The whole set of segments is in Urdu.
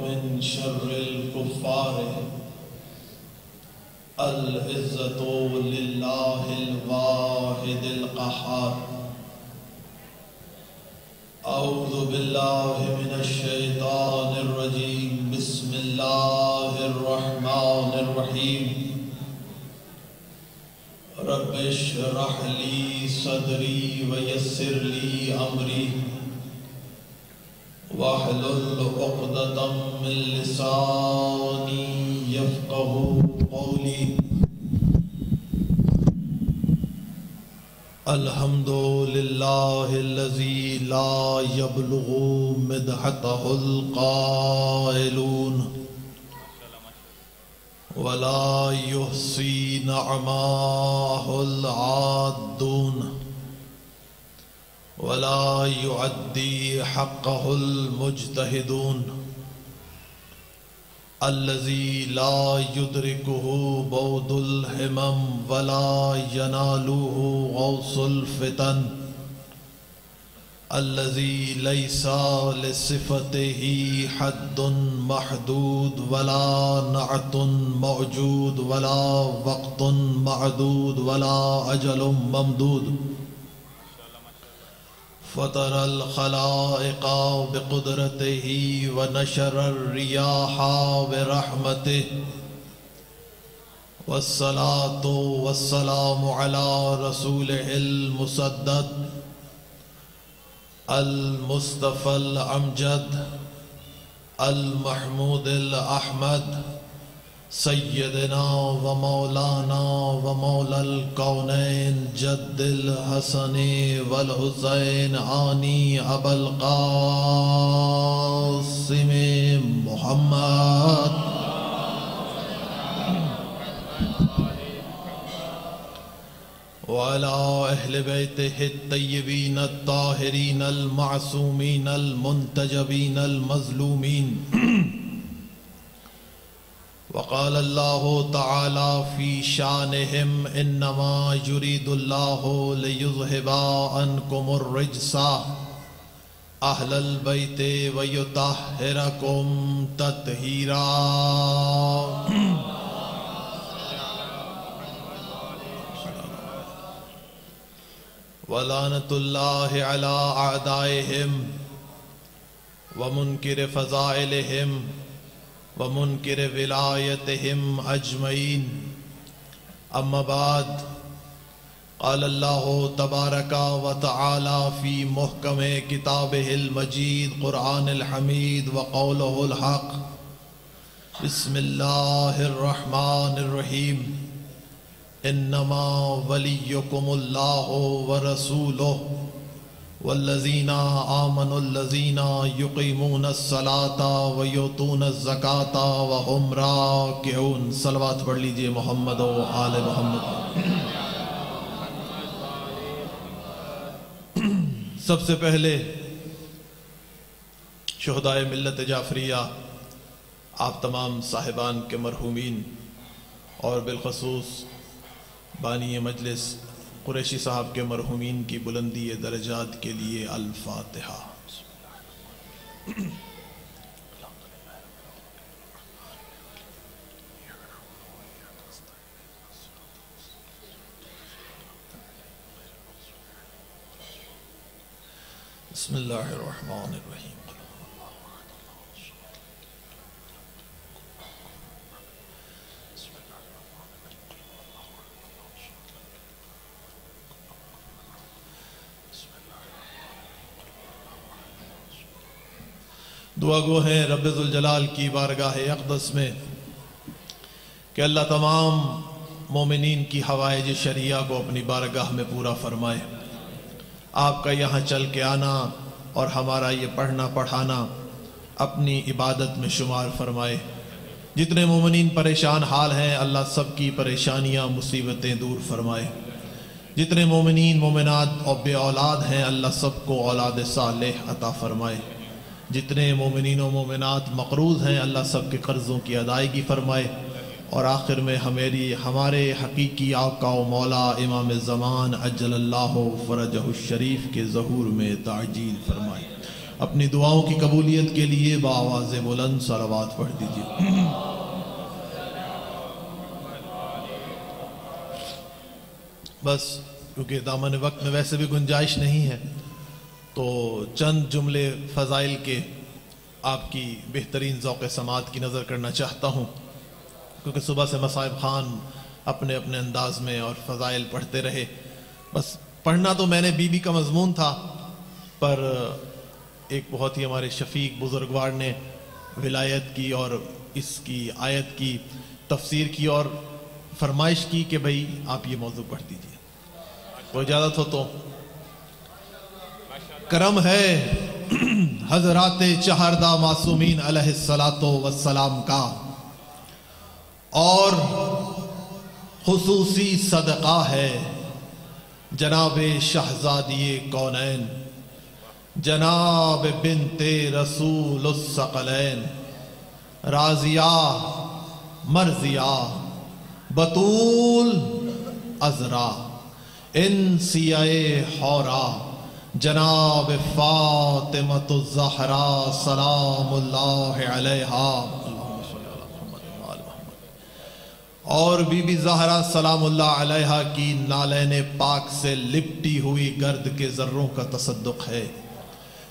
من شر الكفار العزة لله الواحد القهار أعوذ بالله من الشيطان الرجيم بسم الله الرحمن الرحيم رب اشرح لي صدري ويسر لي أمري واحلل عقدة من لساني يفقهوا قولي الحمد لله الذي لا يبلغ مدحته القائلون ولا يحصي نعماه العادون ولا يعدي حقه المجتهدون الذي لا يدركه بعد الهمم ولا يناله غوص الفتن الذي ليس لصفته حد محدود ولا نعت موجود ولا وقت معدود ولا أجل ممدود فطر الخلائق بقدرته ونشر الرياح برحمته والصلاة والسلام على رسوله المسدد المصطفى الأمجد المحمود الأحمد سيدنا ومولانا ومولى الكونين جد الحسن والحسين آني أبا القاسم محمد وعلى أهل بيته الطيبين الطاهرين المعصومين المنتجبين المظلومين وقال الله تعالى في شانهم إنما يريد الله ليذهب عنكم الرجس أهل البيت ويطهركم تطهيرا ولعنة الله على أعدائهم ومنكر فضائلهم ومنكر ولايتهم أجمعين أما بعد قال الله تبارك وتعالى في محكم كتابه المجيد قرآن الحميد وقوله الحق بسم الله الرحمن الرحيم إنما وليكم الله ورسوله والذين آمنوا الذين يقيمون الصلاة ويؤتون الزكاة وهم راكعون صلوات پڑھ لیجئے محمد و آل محمد۔ سب سے پہلے شہدائے ملت جعفریہ آپ تمام صاحبان کے مرحومین اور بالخصوص بانی مجلس قریشی صاحب کے مرحومین کی بلندی درجات کے لیے الفاتحہ۔ بسم اللہ الرحمن الرحیم۔ دعا گو ہیں رب ذوالجلال کی بارگاہ اقدس میں کہ اللہ تمام مومنین کی حوائج شرعیہ کو اپنی بارگاہ میں پورا فرمائے۔ آپ کا یہاں چل کے آنا اور ہمارا یہ پڑھنا پڑھانا اپنی عبادت میں شمار فرمائے۔ جتنے مومنین پریشان حال ہیں اللہ سب کی پریشانیاں مصیبتیں دور فرمائے۔ جتنے مومنین مومنات اور بے اولاد ہیں اللہ سب کو اولاد صالح عطا فرمائے۔ جتنے مومنین و مومنات مقروض ہیں اللہ سب کے قرضوں کی ادائیگی فرمائے، اور آخر میں ہمارے حقیقی آقا و مولا امام زمان عجل اللہ فرجہ الشریف کے ظہور میں تعجیل فرمائے۔ اپنی دعاؤں کی قبولیت کے لیے بآواز بلند صلوات پڑھ دیجیے۔ بس کیونکہ دامن وقت میں ویسے بھی گنجائش نہیں ہے تو چند جملے فضائل کے آپ کی بہترین ذوق سماعت کی نظر کرنا چاہتا ہوں، کیونکہ صبح سے مصائب خان اپنے اپنے انداز میں اور فضائل پڑھتے رہے۔ بس پڑھنا تو میں نے بی بی کا مضمون تھا، پر ایک بہت ہی ہمارے شفیق بزرگوار نے ولایت کی اور اس کی آیت کی تفسیر کی اور فرمائش کی کہ بھئی آپ یہ موضوع پڑھ دیجئے۔ تو اجازت ہو تو کرم ہے حضرات چہردہ معصومین علیہ السلام کا، اور خصوصی صدقہ ہے جناب شہزادی کونین، جناب بنت رسول الثقلین، راضیہ مرضیہ بطول عذرا انسیہ حورا، جناب فاطمۃ الزہرا سلام اللہ علیہا، اور بی بی زہرا سلام اللہ علیہا کی نالین پاک سے لپٹی ہوئی گرد کے ذروں کا تصدق ہے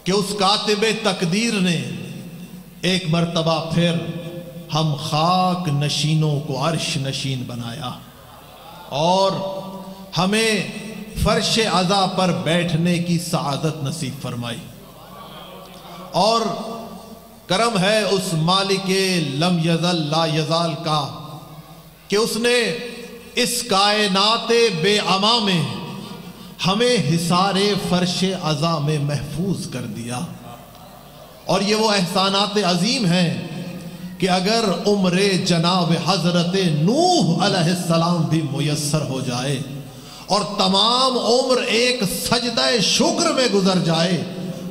کہ اس کاتب تقدیر نے ایک مرتبہ پھر ہم خاک نشینوں کو عرش نشین بنایا اور ہمیں فرش عزا پر بیٹھنے کی سعادت نصیب فرمائی۔ اور کرم ہے اس مالک لم یزل لا یزال کا کہ اس نے اس کائنات بے اما میں ہمیں حصار فرش عزا میں محفوظ کر دیا۔ اور یہ وہ احسانات عظیم ہیں کہ اگر عمر جناب حضرت نوح علیہ السلام بھی میسر ہو جائے اور تمام عمر ایک سجدہ شکر میں گزر جائے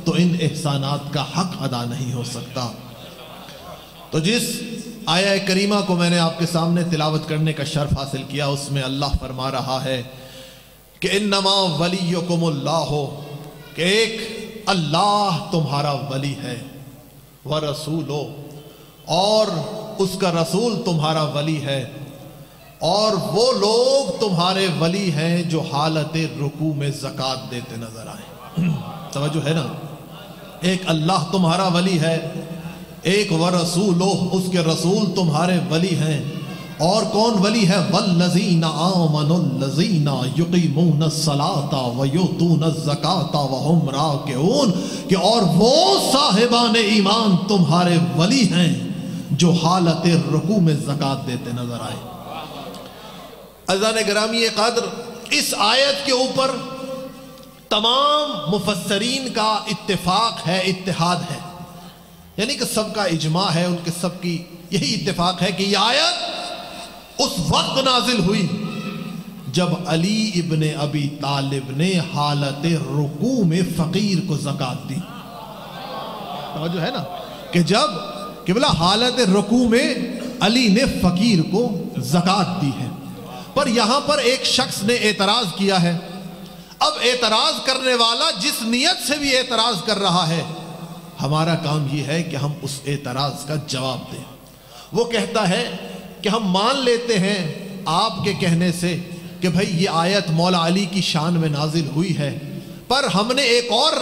تو ان احسانات کا حق ادا نہیں ہو سکتا۔ تو جس آیہ کریمہ کو میں نے آپ کے سامنے تلاوت کرنے کا شرف حاصل کیا، اس میں اللہ فرما رہا ہے کہ انما ولیکم اللہ، کہ ایک اللہ تمہارا ولی ہے، ورسولو، اور اس کا رسول تمہارا ولی ہے، اور وہ لوگ تمہارے ولی ہیں جو حالت رکوع میں زکوٰۃ دیتے نظر آئیں۔ توجہ ہے نا، ایک اللہ تمہارا ولی ہے، ایک ورسولو، اس کے رسول تمہارے ولی ہیں، اور کون ولی ہے؟ والذین آمنوا الذین یقیمون الصلاۃ ویؤتون الزکاۃ وہم راکعون، کہ اور وہ صاحبان ایمان تمہارے ولی ہیں جو حالت رکوع میں زکوٰۃ دیتے نظر آئے۔ عزیزان گرامی قدر، اس آیت کے اوپر تمام مفسرین کا اتفاق ہے، اتحاد ہے، یعنی کہ سب کا اجماع ہے، ان کے سب کی یہی اتفاق ہے کہ یہ آیت اس وقت نازل ہوئی جب علی ابن ابی طالب نے حالت رکوع میں فقیر کو زکوٰۃ دی۔ توجہ ہے نا کہ جب قبلہ حالت رکوع میں علی نے فقیر کو زکوٰۃ دی ہے، پر یہاں پر ایک شخص نے اعتراض کیا ہے۔ اب اعتراض کرنے والا جس نیت سے بھی اعتراض کر رہا ہے، ہمارا کام یہ ہے کہ ہم اس اعتراض کا جواب دیں۔ وہ کہتا ہے کہ ہم مان لیتے ہیں آپ کے کہنے سے کہ بھئی یہ آیت مولا علی کی شان میں نازل ہوئی ہے، پر ہم نے ایک اور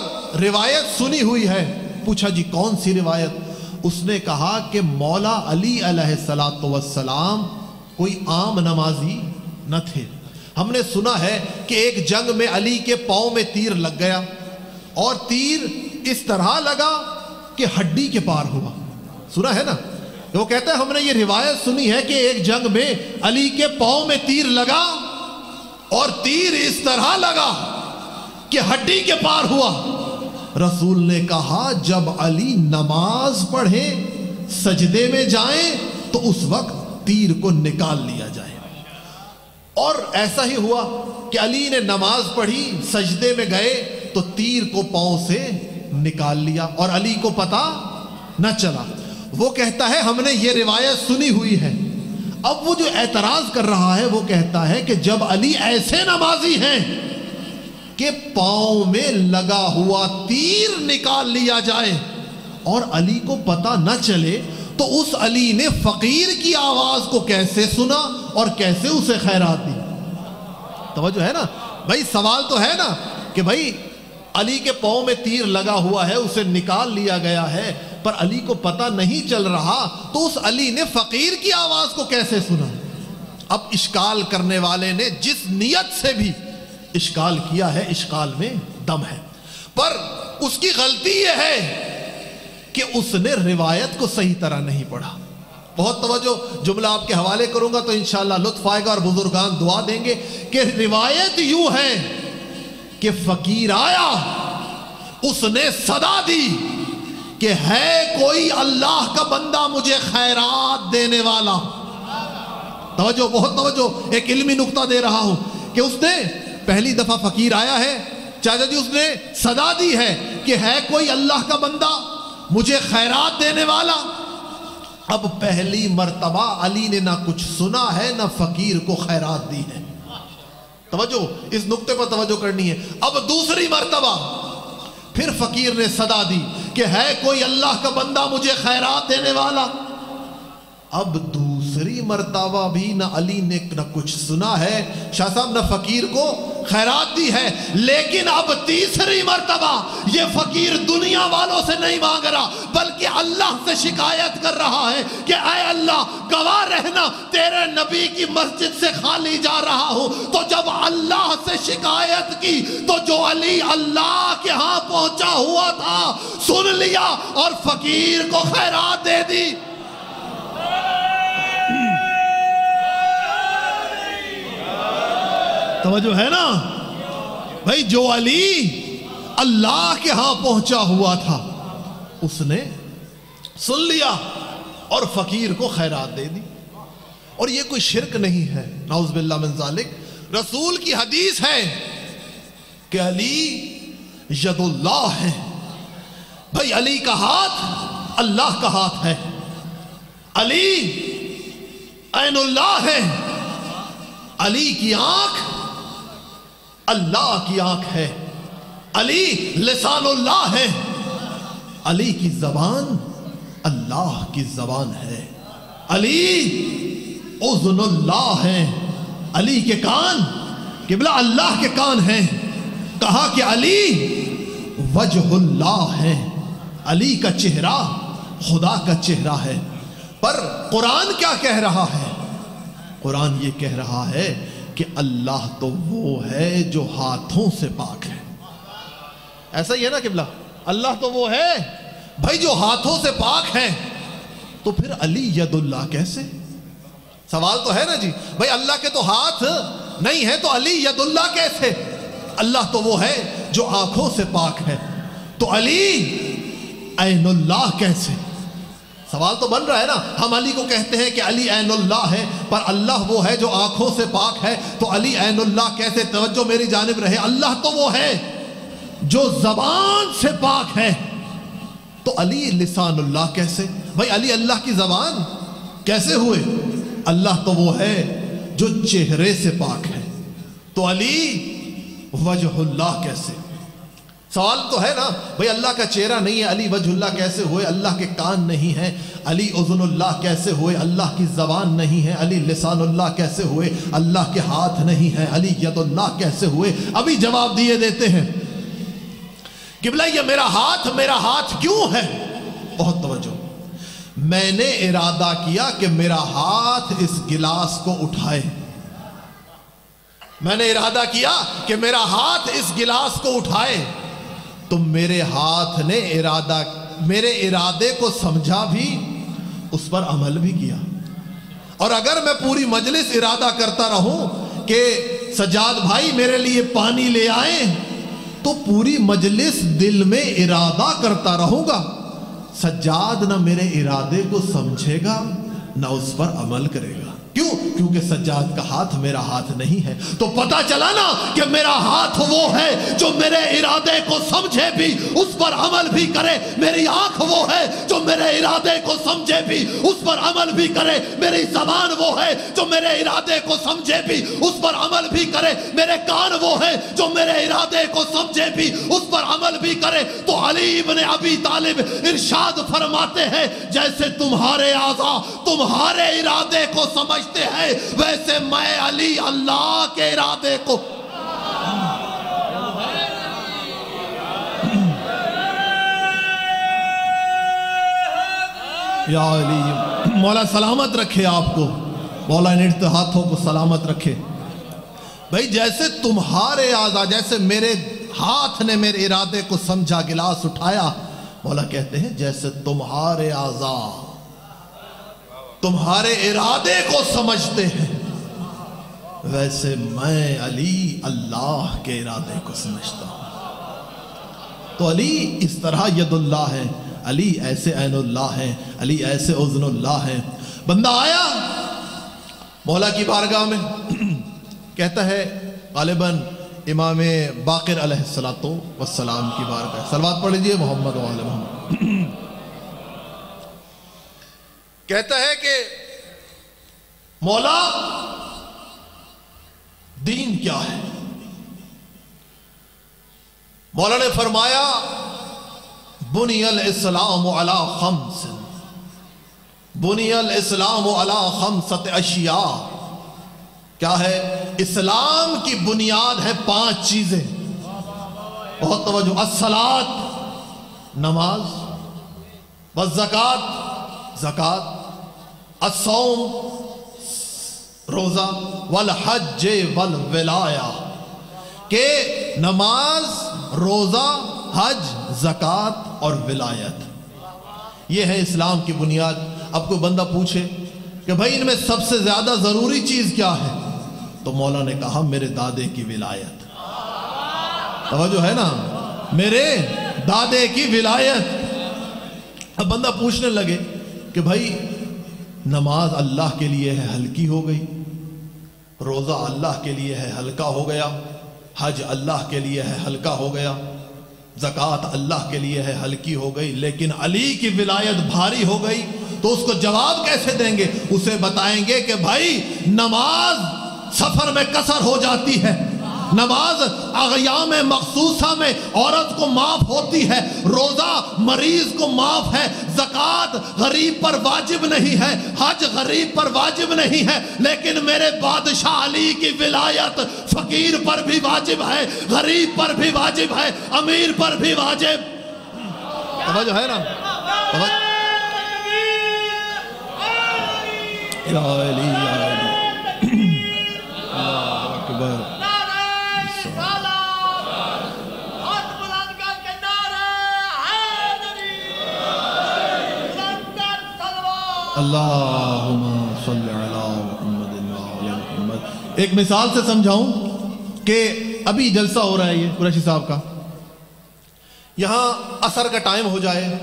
روایت سنی ہوئی ہے۔ پوچھا جی کون سی روایت؟ اس نے کہا کہ مولا علی علیہ السلام کوئی عام نمازی نہ تھے، ہم نے سنا ہے کہ ایک جنگ میں علی کے پاؤں میں تیر لگ گیا اور تیر اس طرح لگا کہ ہڈی کے پار ہوا۔ سنا ہے نا؟ وہ کہتا ہے ہم نے یہ روایت سنی ہے کہ ایک جنگ میں علی کے پاؤں میں تیر لگا اور تیر اس طرح لگا کہ ہڈی کے پار ہوا۔ رسول نے کہا جب علی نماز پڑھیں سجدے میں جائیں تو اس وقت تیر کو نکال لیا جائے۔ اور ایسا ہی ہوا کہ علی نے نماز پڑھی، سجدے میں گئے تو تیر کو پاؤں سے نکال لیا اور علی کو پتہ نہ چلا۔ وہ کہتا ہے ہم نے یہ روایت سنی ہوئی ہے۔ اب وہ جو اعتراض کر رہا ہے وہ کہتا ہے کہ جب علی ایسے نمازی ہیں کہ پاؤں میں لگا ہوا تیر نکال لیا جائے اور علی کو پتہ نہ چلے تو اس علی نے فقیر کی آواز کو کیسے سنا اور کیسے اسے خیرات دی؟ توجہ ہے نا بھائی، سوال تو ہے نا کہ بھائی علی کے پاؤں میں تیر لگا ہوا ہے، اسے نکال لیا گیا ہے، پر علی کو پتہ نہیں چل رہا تو اس علی نے فقیر کی آواز کو کیسے سنا؟ اب اشکال کرنے والے نے جس نیت سے بھی اشکال کیا ہے، اشکال میں دم ہے، پر اس کی غلطی یہ ہے کہ اس نے روایت کو صحیح طرح نہیں پڑھا۔ بہت توجہ، جملہ آپ کے حوالے کروں گا تو انشاءاللہ لطف آئے گا اور بزرگان دعا دیں گے کہ روایت یوں ہے کہ فقیر آیا، اس نے صدا دی کہ ہے کوئی اللہ کا بندہ مجھے خیرات دینے والا۔ توجہ، بہت توجہ، ایک علمی نقطہ دے رہا ہوں کہ اس نے پہلی دفعہ فقیر آیا ہے، چاچا جی، اس نے صدا دی ہے کہ ہے کوئی اللہ کا بندہ مجھے خیرات دینے والا۔ اب پہلی مرتبہ علی نے نہ کچھ سنا ہے نہ فقیر کو خیرات دی ہے۔ توجہ، اس نقطے پر توجہ کرنی ہے۔ اب دوسری مرتبہ پھر فقیر نے صدا دی کہ ہے کوئی اللہ کا بندہ مجھے خیرات دینے والا۔ اب دوسری مرتبہ بھی نہ علی نے نہ کچھ سنا ہے شاہ صاحب، نہ فقیر کو خیرات دی ہے، لیکن اب تیسری مرتبہ یہ فقیر دنیا والوں سے نہیں مانگ رہا بلکہ اللہ سے شکایت کر رہا ہے کہ اے اللہ گواہ رہنا، تیرے نبی کی مسجد سے خالی جا رہا ہوں۔ تو جب اللہ سے شکایت کی تو جو علی اللہ کے ہاں پہنچا ہوا تھا سن لیا اور فقیر کو خیرات دے دی۔ توجہ ہے نا بھائی، جو علی اللہ کے ہاں پہنچا ہوا تھا اس نے سن لیا اور فقیر کو خیرات دے دی، اور یہ کوئی شرک نہیں ہے، نعوذ باللہ من ذالک۔ رسول کی حدیث ہے کہ علی ید اللہ ہے، بھائی علی کا ہاتھ اللہ کا ہاتھ ہے، علی عین اللہ ہے، علی کی آنکھ اللہ کی آنکھ ہے، علی لسان اللہ ہے، علی کی زبان اللہ کی زبان ہے، علی اذن اللہ ہے، علی کے کان قبلہ اللہ کے کان ہیں۔ کہا کہ علی وجہ اللہ ہے، علی کا چہرہ خدا کا چہرہ ہے۔ پر قرآن کیا کہہ رہا ہے؟ قرآن یہ کہہ رہا ہے کہ اللہ تو وہ ہے جو ہاتھوں سے پاک ہے۔ ایسا ہی ہے نا قبلہ، اللہ تو وہ ہے بھائی جو ہاتھوں سے پاک ہے، تو پھر علی ید اللہ کیسے؟ سوال تو ہے نا جی، بھائی اللہ کے تو ہاتھ نہیں ہے تو علی ید اللہ کیسے؟ اللہ تو وہ ہے جو آنکھوں سے پاک ہے، تو علی عین اللہ کیسے؟ سوال تو بن رہا ہے نا۔ ہم علی کو کہتے ہیں کہ علی عین اللہ ہے، پر اللہ وہ ہے جو آنکھوں سے پاک ہے، تو علی عین اللہ کیسے؟ توجہ میری جانب رہے، اللہ تو وہ ہے جو زبان سے پاک ہے، تو علی لسان اللہ کیسے؟ بھائی علی اللہ کی زبان کیسے ہوئے؟ اللہ تو وہ ہے جو چہرے سے پاک ہے، تو علی وجہ اللہ کیسے؟ سوال تو ہے نا بھئی اللہ کا چہرہ نہیں ہے، علی وجہ اللہ کیسے ہوئے؟ اللہ کے کان نہیں ہیں، علی اذن اللہ کیسے ہوئے؟ اللہ کی زبان نہیں ہے، علی لسان اللہ کیسے ہوئے؟ اللہ کے ہاتھ نہیں ہے، علی ید اللہ کیسے ہوئے؟ ابھی جواب دیے دیتے ہیں۔ قبلہ یہ میرا ہاتھ کیوں ہے؟ بہت توجہ، میں نے ارادہ کیا کہ میرا ہاتھ اس گلاس کو اٹھائے، میں نے ارادہ کیا کہ میرا ہاتھ اس گلاس کو اٹھائے، تو میرے ہاتھ نے میرے ارادے کو سمجھا بھی، اس پر عمل بھی کیا۔ اور اگر میں پوری مجلس ارادہ کرتا رہوں کہ سجاد بھائی میرے لیے پانی لے آئیں، تو پوری مجلس دل میں ارادہ کرتا رہوں گا، سجاد نہ میرے ارادے کو سمجھے گا نہ اس پر عمل کرے گا۔ کیوں؟ کیونکہ سجاد کا ہاتھ میرا ہاتھ نہیں ہے۔ تو پتہ چلا نا کہ میرا ہاتھ وہ ہے جو میرے ارادے کو سمجھے بھی اس پر عمل بھی کرے، میری آنکھ وہ ہے جو میرے ارادے کو سمجھے بھی اس پر عمل بھی کرے، میری زبان وہ ہے جو میرے ارادے کو سمجھے بھی اس پر عمل بھی کرے، میرے کان وہ ہے جو میرے ارادے کو سمجھے بھی اس پر عمل بھی کرے۔ تو علی ابن ابی طالب ارشاد فرماتے ہیں جیسے تمہارے اعضاء تمہارے ارادے کو سمجھتے ہیں ویسے میں علی اللہ کے ارادے کو۔ یا علی، مولا سلامت رکھے آپ کو، مولا ان ہاتھوں کو سلامت رکھے۔ بھائی جیسے تمہارے اعضاء، جیسے میرے ہاتھ نے میرے ارادے کو سمجھا، گلاس اٹھایا، مولا کہتے ہیں جیسے تمہارے اعضاء تمہارے ارادے کو سمجھتے ہیں ویسے میں علی اللہ کے ارادے کو سمجھتا ہوں۔ تو علی اس طرح ید اللہ ہے، علی ایسے عین اللہ ہیں، علی ایسے اذن اللہ ہیں۔ بندہ آیا مولا کی بارگاہ میں، کہتا ہے غالباً امام باقر علیہ السلام کی بارگاہ، صلوات پڑھ لیجئے محمد و آل محمد۔ کہتا ہے کہ مولا دین کیا ہے؟ مولا نے فرمایا بنی الاسلام علی خمس، بنی الاسلام علی خمسۃ اشیاء۔ کیا ہے؟ اسلام کی بنیاد ہے 5 چیزیں، بہت توجہ، الصلاۃ نماز، والزکاۃ زکاۃ، الصوم روزہ، والحج والولایہ، کہ نماز، روزہ، حج، زکاۃ اور ولایت، یہ ہے اسلام کی بنیاد۔ اب کوئی بندہ پوچھے کہ بھائی ان میں سب سے زیادہ ضروری چیز کیا ہے؟ تو مولا نے کہا میرے دادے کی ولایت۔ توجہ ہے نا، میرے دادے کی ولایت۔ اب بندہ پوچھنے لگے کہ بھائی نماز اللہ کے لیے ہے، ہلکی ہو گئی، روزہ اللہ کے لیے ہے، ہلکا ہو گیا، حج اللہ کے لیے ہے، ہلکا ہو گیا، زکوٰۃ اللہ کے لیے ہے، ہلکی ہو گئی، لیکن علی کی ولایت بھاری ہو گئی۔ تو اس کو جواب کیسے دیں گے؟ اسے بتائیں گے کہ بھائی نماز سفر میں قصر ہو جاتی ہے، نماز ایام مخصوصہ میں عورت کو معاف ہوتی ہے، روزہ مریض کو معاف ہے، زکوٰۃ غریب پر واجب نہیں ہے، حج غریب پر واجب نہیں ہے، لیکن میرے بادشاہ علی کی ولایت فقیر پر بھی واجب ہے، غریب پر بھی واجب ہے، امیر پر بھی واجب۔ توجہ ہے نا؟ یا علی یا علی، اللہ اکبر۔ اللہم صلی علی محمد وعلی محمد۔ ایک مثال سے سمجھاؤں کہ ابھی جلسہ ہو رہا ہے یہ قریشی صاحب کا، یہاں عصر کا ٹائم ہو جائے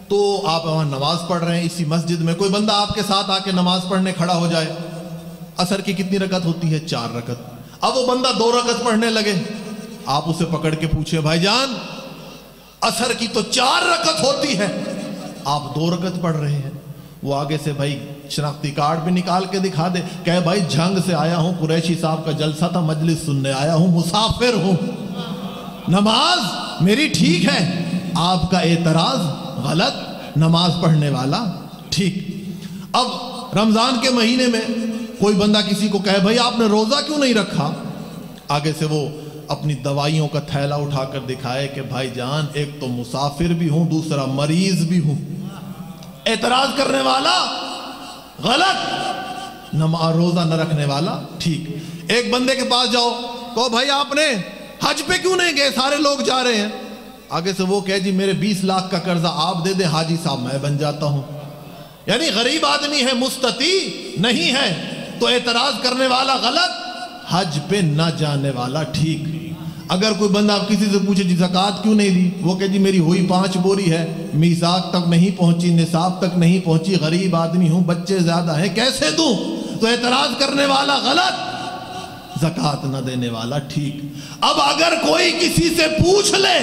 تو آپ وہاں نماز پڑھ رہے ہیں اسی مسجد میں، کوئی بندہ آپ کے ساتھ آ کے نماز پڑھنے کھڑا ہو جائے، عصر کی کتنی رکعت ہوتی ہے؟ 4 رکعت۔ اب وہ بندہ 2 رکعت پڑھنے لگے، آپ اسے پکڑ کے پوچھے بھائی جان عصر کی تو 4 رکعت ہوتی ہے، آپ 2 رکعت پڑھ رہے ہیں۔ وہ آگے سے بھائی شناختی کارڈ بھی نکال کے دکھا دے، کہے بھائی جھنگ سے آیا ہوں، قریشی صاحب کا جلسہ تھا، مجلس سننے آیا ہوں، مسافر ہوں، نماز میری ٹھیک ہے، آپ کا اعتراض غلط، نماز پڑھنے والا ٹھیک۔ اب رمضان کے مہینے میں کوئی بندہ کسی کو کہے بھائی آپ نے روزہ کیوں نہیں رکھا، آگے سے وہ اپنی دوائیوں کا تھیلا اٹھا کر دکھائے کہ بھائی جان ایک تو مسافر بھی ہوں، دوسرا مریض بھی ہوں، اعتراض کرنے والا غلط، روزہ نہ رکھنے والا ٹھیک۔ ایک بندے کے پاس جاؤ، کہو بھائی آپ نے حج پہ کیوں نہیں گئے، سارے لوگ جا رہے ہیں، آگے سے وہ کہے جی میرے 20 لاکھ کا قرضہ آپ دے دیں، حاجی صاحب میں بن جاتا ہوں، یعنی غریب آدمی ہے، مستطیع نہیں ہے، تو اعتراض کرنے والا غلط، حج پہ نہ جانے والا ٹھیک۔ اگر کوئی بندہ کسی سے پوچھے جی زکوٰۃ کیوں نہیں دی، وہ کہ جی میری ہوئی 5 بوری ہے، میثاق تک نہیں پہنچی، نصاب تک نہیں پہنچی، غریب آدمی ہوں، بچے زیادہ ہیں، کیسے دوں؟ تو اعتراض کرنے والا غلط، زکوٰۃ نہ دینے والا ٹھیک۔ اب اگر کوئی کسی سے پوچھ لے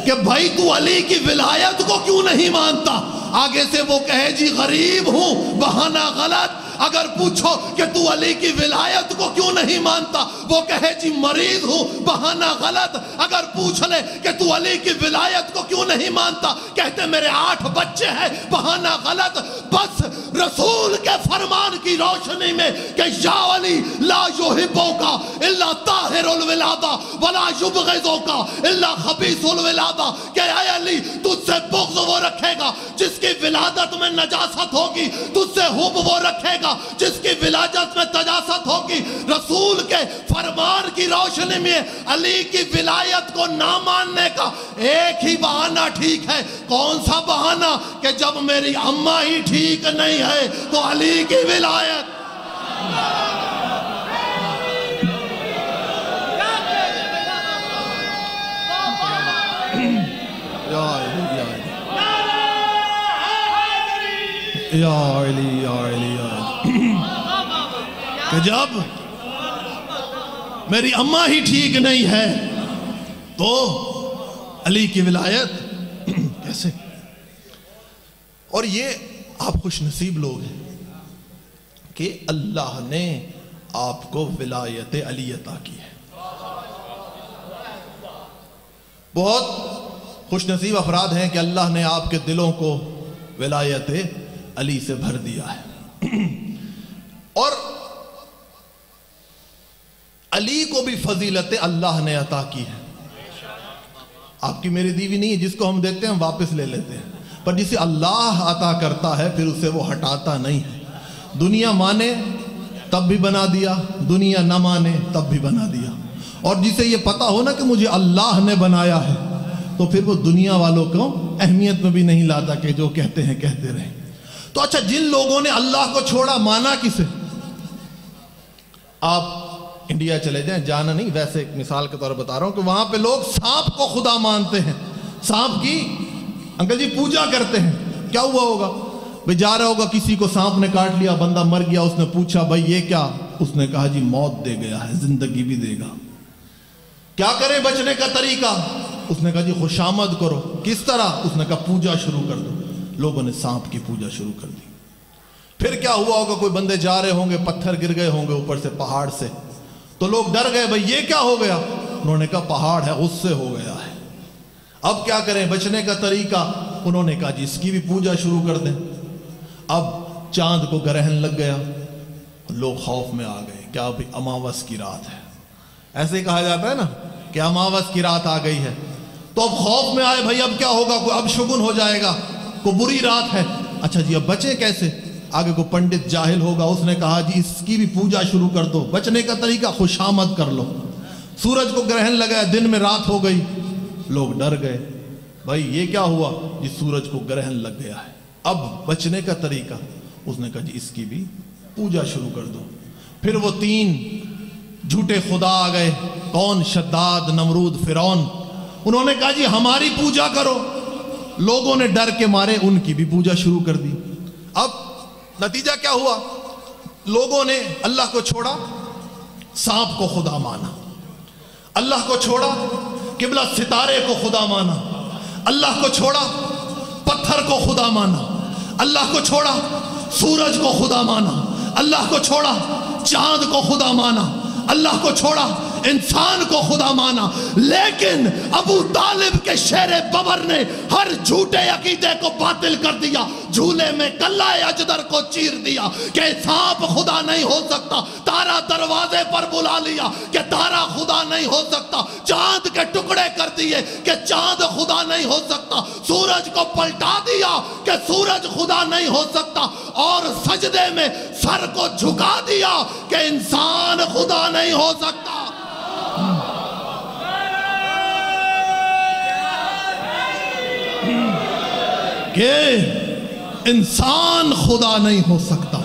کہ بھائی تو علی کی ولایت کو کیوں نہیں مانتا، آگے سے وہ کہے جی غریب ہوں، بہانہ غلط۔ اگر پوچھو کہ تو علی کی ولایت کو کیوں نہیں مانتا، وہ کہے جی مریض ہوں، بہانہ غلط۔ اگر پوچھ لے کہ تو علی کی ولایت کو کیوں نہیں مانتا، کہتے میرے 8 بچے ہیں، بہانہ غلط۔ بس رسول کے فرمان کی روشنی میں کہ یا علی لا یحبک الا طاہر الولادہ ولا یبغضک الا خبیث الولادہ، کہ اے علی تجھ سے بغض وہ رکھے گا جس کی ولادت میں نجاست ہوگی، تجھ سے حب وہ رکھے گا جس کی ولادت میں تجاست ہوگی۔ رسول کے فرمان کی روشنی میں علی کی ولایت کو نہ ماننے کا ایک ہی بہانہ ٹھیک ہے۔ کون سا بہانہ؟ کہ جب میری اماں ہی ٹھیک نہیں ہے تو علی کی ولایت۔ یا علی یا علی یا علی، کہ جب میری اماں ہی ٹھیک نہیں ہے تو علی کی ولایت کیسے؟ اور یہ آپ خوش نصیب لوگ ہیں کہ اللہ نے آپ کو ولایت علی عطا کی ہے۔ بہت خوش نصیب افراد ہیں کہ اللہ نے آپ کے دلوں کو ولایت علی سے بھر دیا ہے۔ اور علی کو بھی فضیلت اللہ نے عطا کی ہے۔ آپ کی میری دیوی نہیں ہے، جس کو ہم دیتے ہیں ہم واپس لے لیتے ہیں، پر جسے اللہ عطا کرتا ہے پھر اسے وہ ہٹاتا نہیں ہے۔ دنیا مانے تب بھی بنا دیا، دنیا نہ مانے تب بھی بنا دیا۔ اور جسے یہ پتا ہو نا کہ مجھے اللہ نے بنایا ہے تو پھر وہ دنیا والوں کو اہمیت میں بھی نہیں لاتا کہ جو کہتے ہیں کہتے رہیں۔ تو اچھا، جن لوگوں نے اللہ کو چھوڑا مانا کسے؟ آپ انڈیا چلے جائیں، جانا نہیں، ویسے ایک مثال کے طور پر بتا رہا ہوں کہ وہاں پہ لوگ سانپ کو خدا مانتے ہیں، سانپ کی انکل جی پوجا کرتے ہیں۔ کیا ہوا ہوگا؟ بھئی جا رہا ہوگا، کسی کو سانپ نے کاٹ لیا، بندہ مر گیا، اس نے پوچھا بھئی یہ کیا؟ اس نے کہا جی موت دے گیا ہے، زندگی بھی دے گا، کیا کریں بچنے کا طریقہ؟ اس نے کہا جی خوشامد کرو۔ کس طرح؟ اس نے کہا پوجا شروع کر دو۔ لوگوں نے سانپ کی پوجا شروع کر دی۔ پھر کیا ہوا ہوگا؟ کوئی بندے جا رہے ہوں گے، پتھر گر گئے ہوں گے اوپر سے پہاڑ سے، تو لوگ ڈر گئے، بھئی یہ کیا ہو گیا؟ انہوں نے کہا پہاڑ ہے، غصے ہو گیا ہے، اب کیا کریں بچنے کا طریقہ؟ انہوں نے کہا جی اس کی بھی پوجا شروع کر دیں۔ اب چاند کو گرہن لگ گیا، لوگ خوف میں آ گئے، کیا ابھی اماوس کی رات ہے، ایسے ہی کہا جاتا ہے نا کہ اماوس کی رات آ گئی ہے، تو اب خوف میں آئے، بھئی اب کیا ہوگا؟ کوئی اب شگن ہو جائے گا، کوئی بری رات ہے۔ اچھا جی اب بچے کیسے؟ آگے کو پنڈت جاہل ہوگا، اس نے کہا جی اس کی بھی پوجا شروع کر دو۔ بچنے کا طریقہ خوشامد کر لو۔ سورج کو گرہن لگا، دن میں رات ہو گئی، لوگ ڈر گئے، بھائی یہ کیا ہوا؟ جی سورج کو گرہن لگ گیا ہے، اب بچنے کا طریقہ؟ اس نے کہا جی اس کی بھی پوجا شروع کر دو۔ پھر وہ 3 جھوٹے خدا آ گئے، کون؟ شداد، نمرود، فرعون۔ انہوں نے کہا جی ہماری پوجا کرو۔ لوگوں نے ڈر کے مارے ان کی بھی پوجا شروع کر دی۔ اب نتیجہ کیا ہوا؟ لوگوں نے اللہ کو چھوڑا، سانپ کو خدا مانا، اللہ کو چھوڑا، قبلہ ستارے کو خدا مانا، اللہ کو چھوڑا، پتھر کو خدا مانا، اللہ کو چھوڑا، سورج کو خدا مانا، اللہ کو چھوڑا، چاند کو خدا مانا، اللہ کو چھوڑا، انسان کو خدا مانا۔ لیکن ابو طالب کے شیر ببر نے ہر جھوٹے عقیدے کو باطل کر دیا، جھولے میں کلہ اجدر کو چیر دیا کہ سانپ خدا نہیں ہو سکتا، تارا دروازے پر بلا لیا کہ تارا خدا نہیں ہو سکتا، چاند کے ٹکڑے کر دیے کہ چاند خدا نہیں ہو سکتا، سورج کو پلٹا دیا کہ سورج خدا نہیں ہو سکتا، اور سجدے میں سر کو جھکا دیا کہ انسان خدا نہیں ہو سکتا۔ کہ انسان خدا نہیں ہو سکتا۔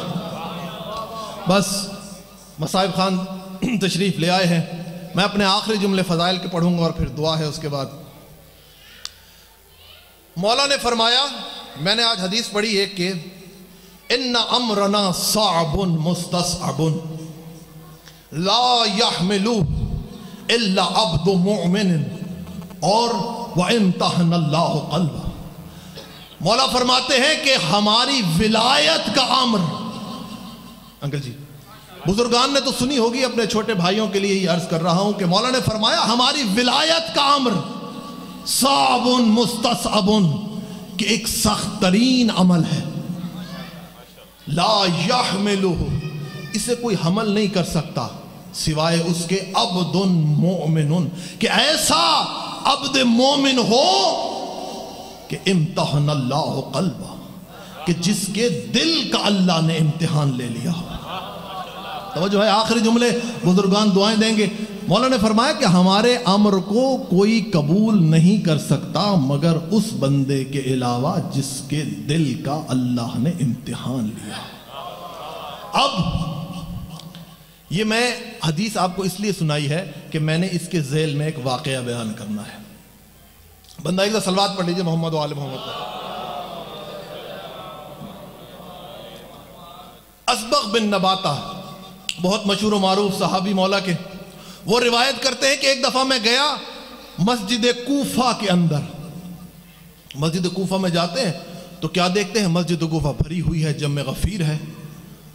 بس مصائب خان تشریف لے آئے ہیں، میں اپنے آخری جملے فضائل کے پڑھوں گا اور پھر دعا ہے اس کے بعد۔ مولا نے فرمایا، میں نے آج حدیث پڑھی ایک کہ ان امرنا صعب مستصعب لا يحملو الا عبد مؤمن اور وامتحن اللہ قلبہ. مولا فرماتے ہیں کہ ہماری ولایت کا امر، انکل جی بزرگان نے تو سنی ہوگی، اپنے چھوٹے بھائیوں کے لیے ہی عرض کر رہا ہوں کہ مولا نے فرمایا ہماری ولایت کا امر صعب مستصعب، کہ ایک سخت ترین عمل ہے. لا یحملہ، اسے کوئی حمل نہیں کر سکتا سوائے اس کے عبد مومن، کہ ایسا عبد مومن ہو کہ امتحن اللہ قلبہ، کہ جس کے دل کا اللہ نے امتحان لے لیا ہو. توجہ ہے، آخری جملے بزرگان دعائیں دیں گے. مولا نے فرمایا کہ ہمارے امر کو کوئی قبول نہیں کر سکتا مگر اس بندے کے علاوہ جس کے دل کا اللہ نے امتحان لیا. اب یہ میں حدیث آپ کو اس لیے سنائی ہے کہ میں نے اس کے ذیل میں ایک واقعہ بیان کرنا ہے. بندہ ایک صلوات پڑھ لیجئے محمد و آل محمد. اسبغ بن نباتہ بہت مشہور و معروف صحابی مولا کے، وہ روایت کرتے ہیں کہ ایک دفعہ میں گیا مسجد کوفہ کے اندر. مسجد کوفہ میں جاتے ہیں تو کیا دیکھتے ہیں؟ مسجد کوفہ بھری ہوئی ہے، جم غفیر ہے.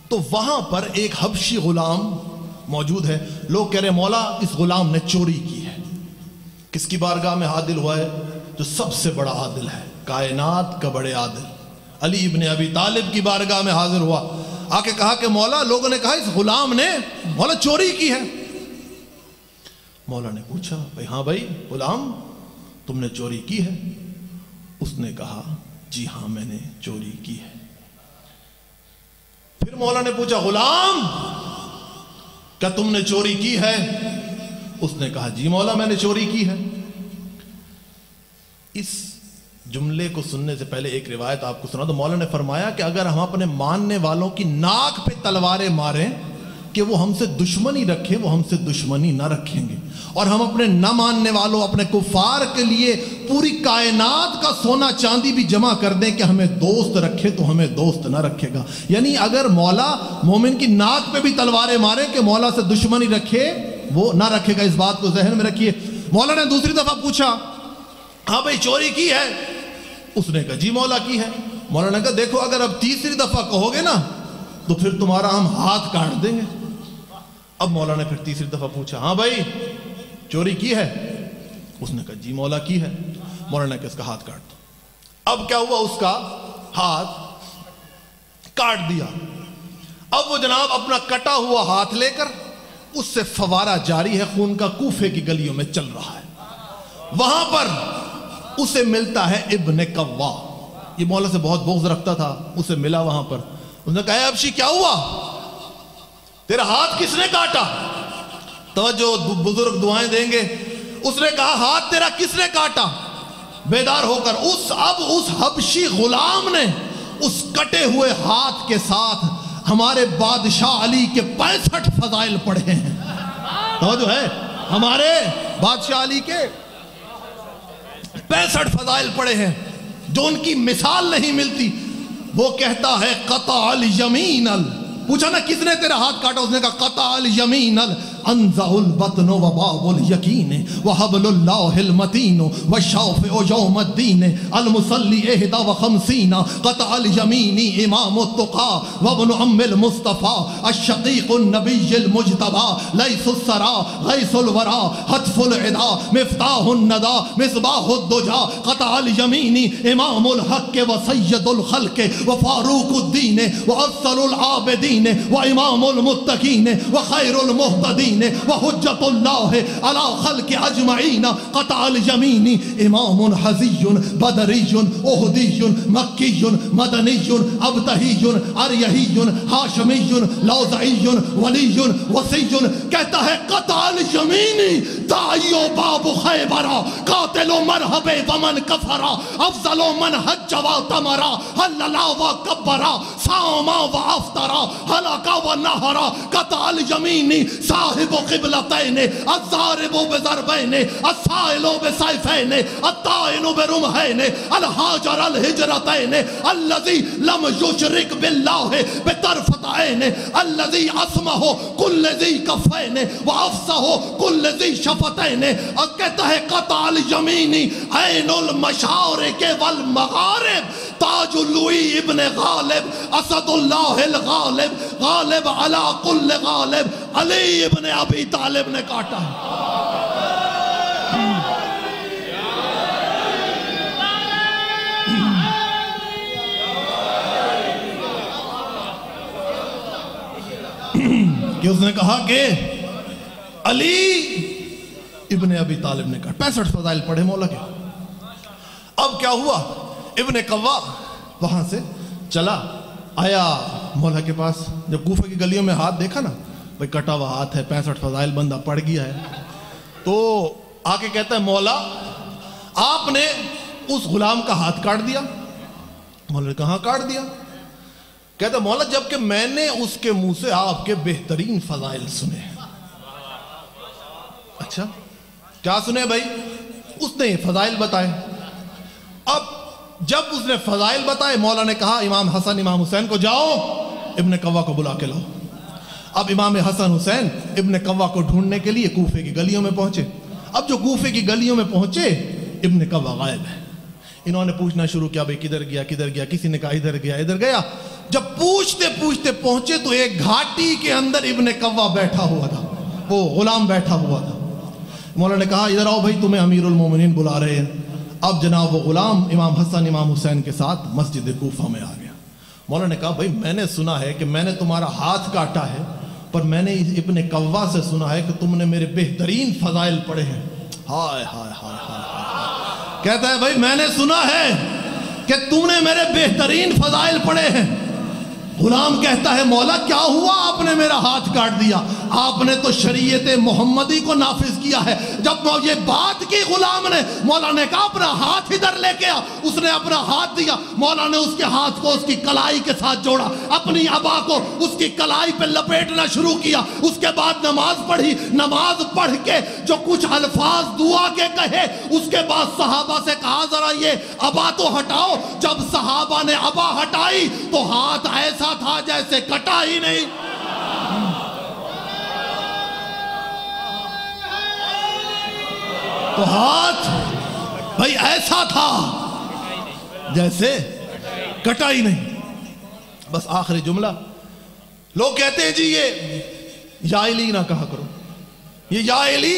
تو وہاں پر ایک حبشی غلام موجود ہے. لوگ کہہ رہے ہیں مولا اس غلام نے چوری کی ہے. کس کی بارگاہ میں حاضر ہوا ہے؟ جو سب سے بڑا عادل ہے، کائنات کا بڑے عادل علی ابن ابی طالب کی بارگاہ میں حاضر ہوا. آ کے کہا کہ مولا، لوگوں نے کہا اس غلام نے مولا چوری کی ہے. مولا نے پوچھا بھائی ہاں بھائی غلام تم نے چوری کی ہے؟ اس نے کہا جی ہاں میں نے چوری کی ہے. پھر مولا نے پوچھا غلام کیا تم نے چوری کی ہے؟ اس نے کہا جی مولا میں نے چوری کی ہے. اس جملے کو سننے سے پہلے ایک روایت آپ کو سنا تو مولا نے فرمایا کہ اگر ہم اپنے ماننے والوں کی ناک پہ تلواریں ماریں کہ وہ ہم سے دشمنی رکھے، وہ ہم سے دشمنی نہ رکھیں گے، اور ہم اپنے نہ ماننے والوں، اپنے کفار کے لیے پوری کائنات کا سونا چاندی بھی جمع کر دیں کہ ہمیں دوست رکھے تو ہمیں دوست نہ رکھے گا. یعنی اگر مولا مومن کی ناک پہ بھی تلواریں مارے کہ مولا سے دشمنی رکھے، وہ نہ رکھے گا. اس بات کو ذہن میں رکھیے. مولا نے دوسری دفعہ پوچھا ہاں بھائی چوری کی ہے؟ اس نے کہا جی مولا کی ہے. مولا نے کہا دیکھو اگر اب تیسری دفعہ کہو گے نا تو پھر تمہارا ہم ہاتھ کاٹ دیں گے. اب مولا نے پھر تیسری دفعہ پوچھا ہاں بھائی چوری کی ہے؟ اس نے کہا جی مولا کی ہے. مولا نے کہا اس کا ہاتھ کاٹ دو. اب کیا ہوا؟ اس کا ہاتھ کاٹ دیا. اب وہ جناب اپنا کٹا ہوا ہاتھ لے کر اس سے فوارہ جاری ہے خون کا، کوفے کی گلیوں میں چل رہا ہے. وہاں پر اسے ملتا ہے ابن قوا. یہ مولا سے بہت بغض رکھتا تھا. اسے ملا وہاں پر. اس نے کہا ابشی کیا ہوا؟ تیرا ہاتھ کس نے کاٹا؟ توجہ بزرگ دعائیں دیں گے. اس نے کہا ہاتھ تیرا کس نے کاٹا؟ بیدار ہو کر اب اس حبشی غلام نے اس کٹے ہوئے ہاتھ کے ساتھ ہمارے بادشاہ علی کے 65 فضائل پڑھے ہیں. توجہ ہے، ہمارے بادشاہ علی کے 65 فضائل پڑھے ہیں جو ان کی مثال نہیں ملتی. وہ کہتا ہے قطع الیمین پوچھا نا کس نے تیرا ہاتھ کاٹا؟ اس نے کہا قطع الیمین انزع البطن وباب الیقین وحبل اللہ المتین وشافع یوم الدین المصلی 51 قطع الیمین امام التقى وابن ام المصطفى الشقیق النبی المجتبى لیث السرا غیث الورا حتف العدا مفتاح الندى مصباح الدجا قطع الیمین امام الحق وسید الخلق وفاروق الدین وافضل العابدین وامام المتقین وخیر المہتدین وحجت اللہ علی خلق اجمعین قطع الیمین امام حزی بدری احدی مکی مدنی ابتہی اریہی ہاشمی لوزعی ولی وسی. کہتا ہے قطع الیمین داعی باب خیبرا قاتل مرحب ومن کفرا افضل من حج و تمرا حللا و کبرا صاما و افطرا ہلاکا و نہرا قطع الیمین صاحب قبلتین الضارب بضربین السائل بسیفین الطائن برمحین الحاجر الہجرتین الذی لم یشرک باللہ بطرفت عین الذی اسمہ کل ذی کفین و افسہ کل ذی شفتین. کہتا ہے قطع الیمین عین المشارق والمغارب تاج لوئی ابن غالب اسد اللہ الغالب غالب علی کل غالب علی ابن ابی طالب نے کاٹا ہے. کہ اس نے کہا کہ علی ابن ابی طالب نے کہا 65 فضائل پڑھے مولا کے. اب کیا ہوا؟ ابن قوا وہاں سے چلا آیا مولا کے پاس. جب کوفہ کی گلیوں میں ہاتھ دیکھا نا، بھئی کٹا ہوا ہاتھ ہے، 65 فضائل بندہ پڑھ گیا ہے، تو آ کے کہتا ہے مولا آپ نے اس غلام کا ہاتھ کاٹ دیا. مولا نے کہاں کاٹ دیا؟ کہتا ہے مولا جبکہ میں نے اس کے منہ سے آپ کے بہترین فضائل سنے. اچھا کیا سنے بھائی؟ اس نے فضائل بتائے. اب جب اس نے فضائل بتائے مولا نے کہا امام حسن امام حسین کو جاؤ ابن قوا کو بلا کے لاؤ. اب امام حسن حسین ابن قوا کو ڈھونڈنے کے لیے کوفے کی گلیوں میں پہنچے. اب جو کوفے کی گلیوں میں پہنچے ابن قوا غائب ہے. انہوں نے پوچھنا شروع کیا بھئی کدھر گیا کدھر گیا، کسی نے کہا ادھر گیا ادھر گیا. جب پوچھتے پوچھتے پہنچے تو ایک گھاٹی کے اندر ابن قوا بیٹھا ہوا تھا، وہ غلام بیٹھا ہوا تھا. مولا نے کہا ادھر آؤ بھائی تمہیں امیر المومنین بلا رہے ہیں. اب جناب وہ غلام امام حسن امام حسین کے ساتھ مسجد کوفہ میں آ گیا. مولا نے کہا بھئی میں نے سنا ہے کہ میں نے تمہارا ہاتھ کاٹا ہے، پر میں نے ابن قوا سے سنا ہے کہ تم نے میرے بہترین فضائل پڑھے ہیں. ہائے ہائے ہائے ہائے. کہتا ہے بھئی میں نے سنا ہے کہ تم نے میرے بہترین فضائل پڑھے ہیں. غلام کہتا ہے مولا کیا ہوا آپ نے میرا ہاتھ کاٹ دیا؟ آپ نے تو شریعت محمدی کو نافذ کیا ہے. جب یہ بات کی غلام نے، مولا نے کہا اپنا ہاتھ ادھر لے کے آ. اس نے اپنا ہاتھ دیا. مولا نے اس کے ہاتھ کو اس کی کلائی کے ساتھ جوڑا، اپنی عبا کو اس کی کلائی پہ لپیٹنا شروع کیا. اس کے بعد نماز پڑھی. نماز پڑھ کے جو کچھ الفاظ دعا کے کہے، اس کے بعد صحابہ سے کہا ذرا یہ عبا تو ہٹاؤ. جب صحابہ نے عبا ہٹائی تو ہاتھ ایسا تھا جیسے کٹا ہی نہیں. تو ہاتھ بھائی ایسا تھا جیسے کٹا ہی نہیں. بس آخری جملہ، لوگ کہتے ہیں جی یہ یا علی نہ کہا کرو. یہ یا علی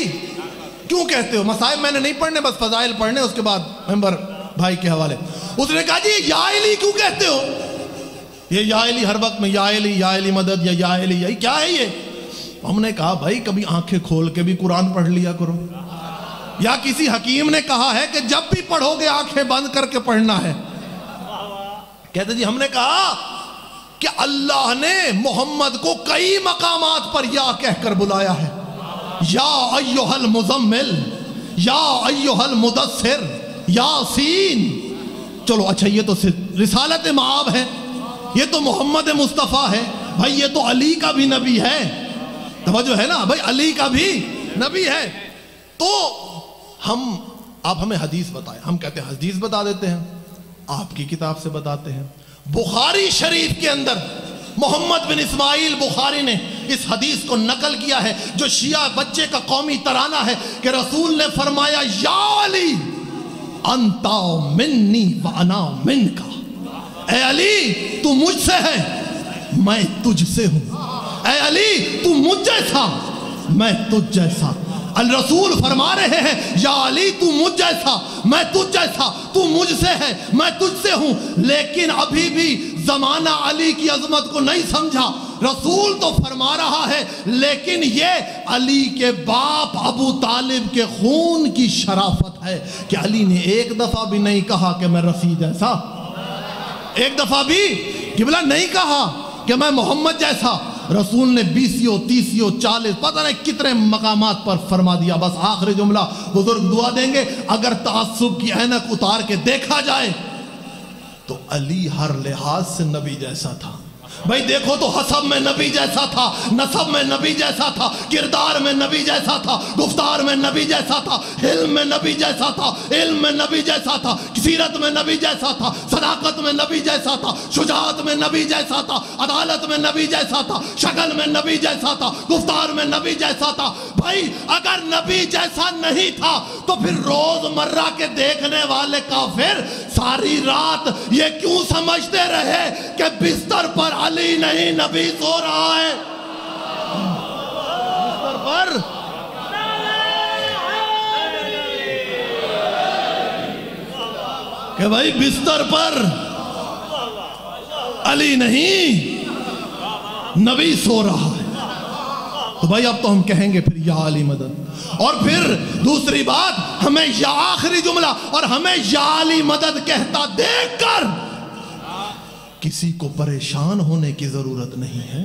کیوں کہتے ہو؟ مصائب میں نے نہیں پڑھنے، بس فضائل پڑھنے. اس کے بعد ممبر بھائی کے حوالے. اس نے کہا جی یا علی کیوں کہتے ہو؟ یہ یا علی ہر وقت میں یا علی مدد یا علی یہی کیا ہے یہ؟ ہم نے کہا بھائی کبھی آنکھیں کھول کے بھی قرآن پڑھ لیا کرو. یا کسی حکیم نے کہا ہے کہ جب بھی پڑھو گے آنکھیں بند کر کے پڑھنا ہے. کہتے جی ہم نے کہا کہ اللہ نے محمد کو کئی مقامات پر یا کہہ کر بلایا ہے. یا ایھا المزمل، یا ایھا المدثر، یاسین. چلو اچھا یہ تو رسالت مآب ہے، یہ تو محمد مصطفیٰ ہے بھائی، یہ تو علی کا بھی نبی ہے. توجہ ہے نا بھائی، علی کا بھی نبی ہے. تو آپ ہمیں حدیث بتائیں. ہم کہتے ہیں حدیث بتا دیتے ہیں، آپ کی کتاب سے بتاتے ہیں. بخاری شریف کے اندر محمد بن اسماعیل بخاری نے اس حدیث کو نقل کیا ہے جو شیعہ بچے کا قومی ترانہ ہے کہ رسول نے فرمایا یا علی انتا منی وانا منکا. اے علی تو مجھ سے ہے، میں تجھ سے ہوں. اے علی تو مجھ جیسا، میں تجھ جیسا. الرسول فرما رہے ہیں یا علی تو مجھ جیسا، میں تجھ جیسا. تو مجھ سے ہے، میں تجھ سے ہوں. لیکن ابھی بھی زمانہ علی کی عظمت کو نہیں سمجھا. رسول تو فرما رہا ہے لیکن یہ علی کے باپ ابو طالب کے خون کی شرافت ہے کہ علی نے ایک دفعہ بھی نہیں کہا کہ میں رفیع جیسا، ایک دفعہ بھی قبلہ نہیں کہا کہ میں محمد جیسا. رسول نے 20 30 40 پتہ نہیں کتنے مقامات پر فرما دیا. بس آخری جملہ، بزرگ دعا دیں گے اگر تعصب کی عینک اتار کے دیکھا جائے تو علی ہر لحاظ سے نبی جیسا تھا. بھائی دیکھو تو حسب میں نبی جیسا تھا، نسب میں نبی جیسا تھا، کردار میں نبی جیسا تھا، گفتار میں نبی جیسا تھا، علم میں نبی جیسا تھا، علم میں نبی جیسا تھا، سیرت میں نبی جیسا تھا، صداقت میں نبی جیسا تھا، شجاعت میں نبی جیسا تھا، عدالت میں نبی جیسا تھا، شکل میں نبی جیسا تھا، گفتار میں نبی جیسا تھا۔ بھائی اگر نبی جیسا نہیں تھا تو پھر روز مرہ کے دیکھنے والے کافر ساری رات یہ کیوں سمجھتے رہے کہ بستر پر علی نہیں نبی سو رہا ہے؟ بستر پر کہ بھائی بستر پر علی نہیں نبی سو رہا ہے۔ تو بھائی اب تو ہم کہیں گے پھر یا علی مدد، اور پھر دوسری بات ہمیں یا آخری جملہ، اور ہمیں یا علی مدد کہتا دیکھ کر کسی کو پریشان ہونے کی ضرورت نہیں ہے۔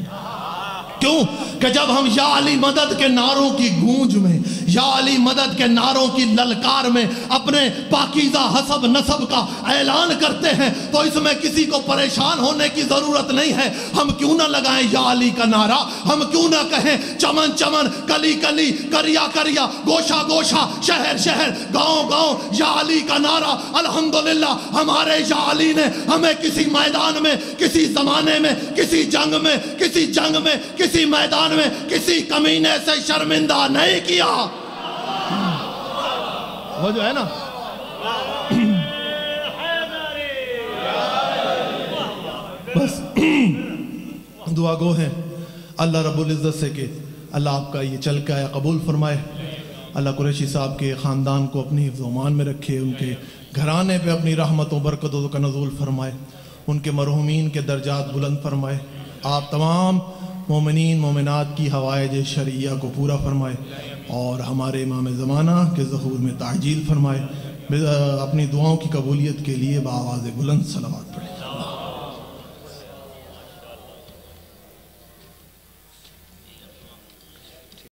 کیوں کہ جب ہم یا علی مدد کے نعروں کی گونج میں، یا علی مدد کے نعروں کی للکار میں اپنے پاکیزہ حسب نسب کا اعلان کرتے ہیں تو اس میں کسی کو پریشان ہونے کی ضرورت نہیں ہے۔ ہم کیوں نہ لگائیں یا علی کا نعرہ، ہم کیوں نہ کہیں چمن چمن، کلی کلی، کریا کریا، گوشہ گوشہ، شہر شہر، گاؤں گاؤں یا علی کا نعرہ۔ الحمدللہ ہمارے یا علی نے ہمیں کسی میدان میں، کسی زمانے میں، کسی جنگ میں، کسی جنگ میں، کسی میدان میں کسی کمینے سے شرمندہ نہیں کیا۔ وہ جو ہے نا بس دعا گو ہیں اللہ رب العزت سے کہ اللہ آپ کا یہ چلکا ہے قبول فرمائے، اللہ قریشی صاحب کے خاندان کو اپنی حفظ و امان میں رکھے، ان کے گھرانے پہ اپنی رحمتوں برکتوں کا نزول فرمائے، ان کے مرحومین کے درجات بلند فرمائے، آپ تمام مومنین مومنات کی حوائج شرعیہ کو پورا فرمائے، اور ہمارے امام زمانہ کے ظہور میں تعجیل فرمائے۔ اپنی دعاؤں کی قبولیت کے لیے بآواز بلند صلوات پڑھیں۔